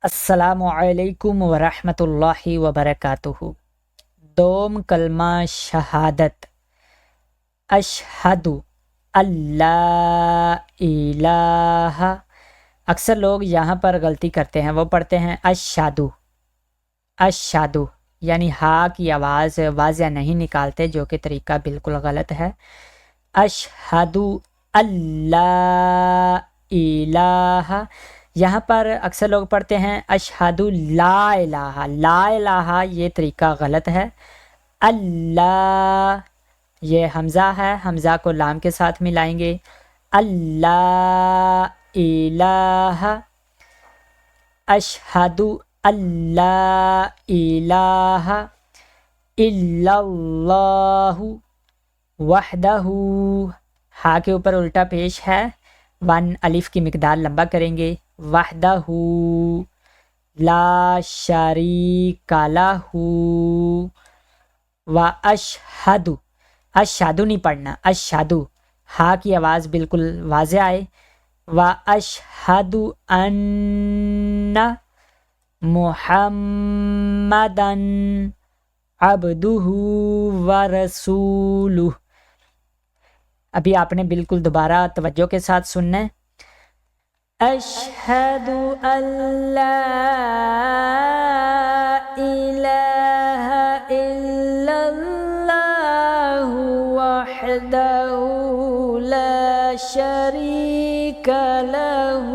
السلام علیکم ورحمۃ اللہ وبرکاتہ۔ دوم کلمہ شہادت، اشہد اللہ الہ۔ اکثر لوگ یہاں پر غلطی کرتے ہیں، وہ پڑھتے ہیں اشہدو اشہدو، یعنی ہا کی آواز واضح نہیں نکالتے، جو کہ طریقہ بالکل غلط ہے۔ اشہد اللہ الہ، یہاں پر اکثر لوگ پڑھتے ہیں اشہد لا الہ، لا الہ یہ طریقہ غلط ہے۔ اللہ یہ حمزہ ہے، حمزہ کو لام کے ساتھ ملائیں گے۔ اللہ الہ، اشہد اللہ الہ الا اللہ وحدہ، ہا کے اوپر الٹا پیش ہے، ون الف کی مقدار لمبا کریں گے۔ وحدہ لا شریک لہ، و اشہد، اشہد نہیں پڑھنا، اشہد، ہا کی آواز بالکل واضح آئے۔ و اشہد ان محمدً عبدہ ورسولہ۔ ابھی آپ نے بالکل دوبارہ توجہ کے ساتھ سننا ہے۔ اشہد ان لا الہ الا اللہ وحدہ لا شریک لہ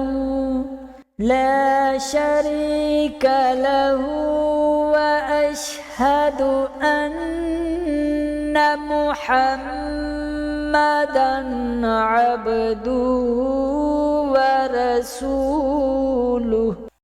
واشہد ان محمدً عبدہ ورسولہ۔